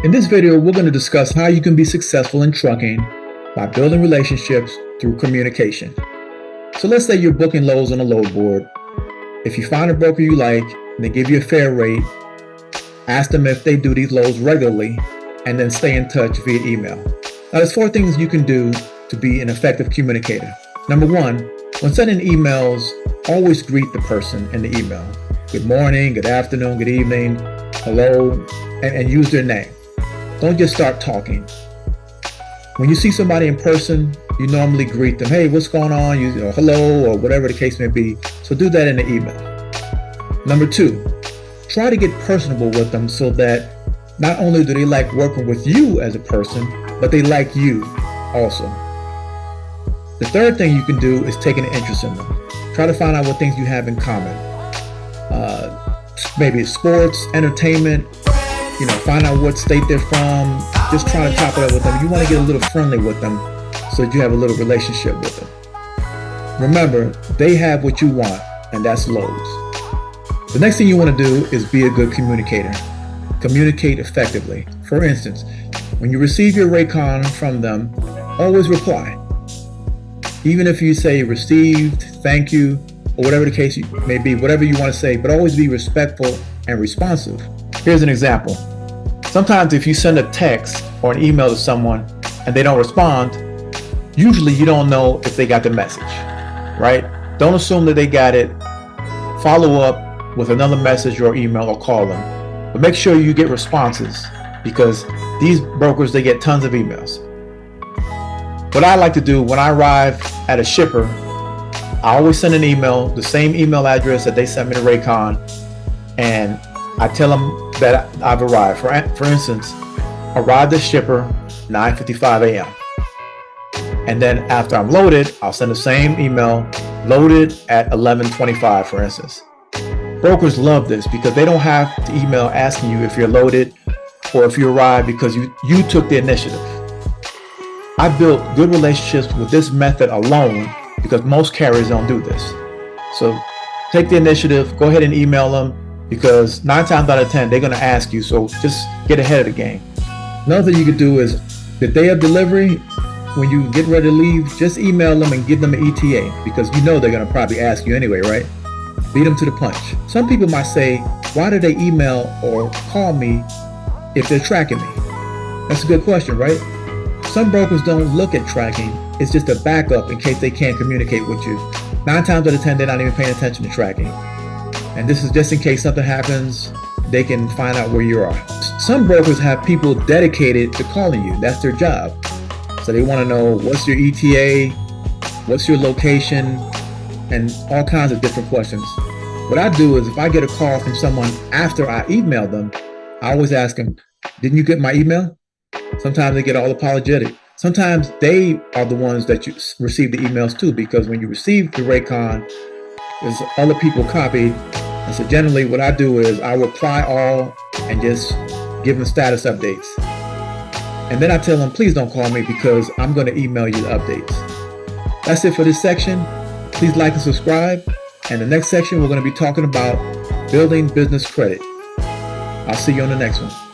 In this video, we're going to discuss how you can be successful in trucking by building relationships through communication. So let's say you're booking loads on a load board. If you find a broker you like and they give you a fair rate, ask them if they do these loads regularly, and then stay in touch via email. Now, there's 4 things you can do to be an effective communicator. Number 1, when sending emails, always greet the person in the email. Good morning, good afternoon, good evening, hello, and use their name. Don't just start talking. When you see somebody in person, you normally greet them. Hey, what's going on? You know, hello, or whatever the case may be. So do that in the email. Number 2, try to get personable with them so that not only do they like working with you as a person, but they like you also. The 3rd thing you can do is take an interest in them. Try to find out what things you have in common. Maybe sports, entertainment, find out what state they're from. Just try to top it up with them. You want to get a little friendly with them so that you have a little relationship with them. Remember, they have what you want, and that's loads. The next thing you want to do is be a good communicator. Communicate effectively. For instance, when you receive your Raycon from them, always reply. Even if you say received, thank you, or whatever the case may be, whatever you want to say, but always be respectful and responsive. Here's an example. Sometimes if you send a text or an email to someone and they don't respond, usually you don't know if they got the message, right? Don't assume that they got it. Follow up with another message or email or call them. But make sure you get responses, because these brokers, they get tons of emails. What I like to do when I arrive at a shipper, I always send an email, the same email address that they sent me to Raycon, and I tell them that I've arrived. For instance, arrived at shipper 9:55 a.m. And then after I'm loaded, I'll send the same email, loaded at 11:25, for instance. Brokers love this because they don't have to email asking you if you're loaded or if you arrived, because you took the initiative. I built good relationships with this method alone because most carriers don't do this. So take the initiative, go ahead and email them, because 9 times out of 10, they're going to ask you. So just get ahead of the game. Another thing you could do is the day of delivery, when you get ready to leave, just email them and give them an ETA, because you know they're going to probably ask you anyway, right? Beat them to the punch. Some people might say, why do they email or call me if they're tracking me? That's a good question, right? Some brokers don't look at tracking. It's just a backup in case they can't communicate with you. 9 times out of 10, they're not even paying attention to tracking. And this is just in case something happens, they can find out where you are. Some brokers have people dedicated to calling you. That's their job. So they want to know what's your ETA, what's your location, and all kinds of different questions. What I do is, if I get a call from someone after I email them, I always ask them, didn't you get my email? Sometimes they get all apologetic. Sometimes they are the ones that you receive the emails too, because when you receive the Raycon, there's other people copied. And so generally what I do is I reply all and just give them status updates. And then I tell them, please don't call me because I'm going to email you the updates. That's it for this section. Please like and subscribe. And the next section, we're going to be talking about building business credit. I'll see you on the next one.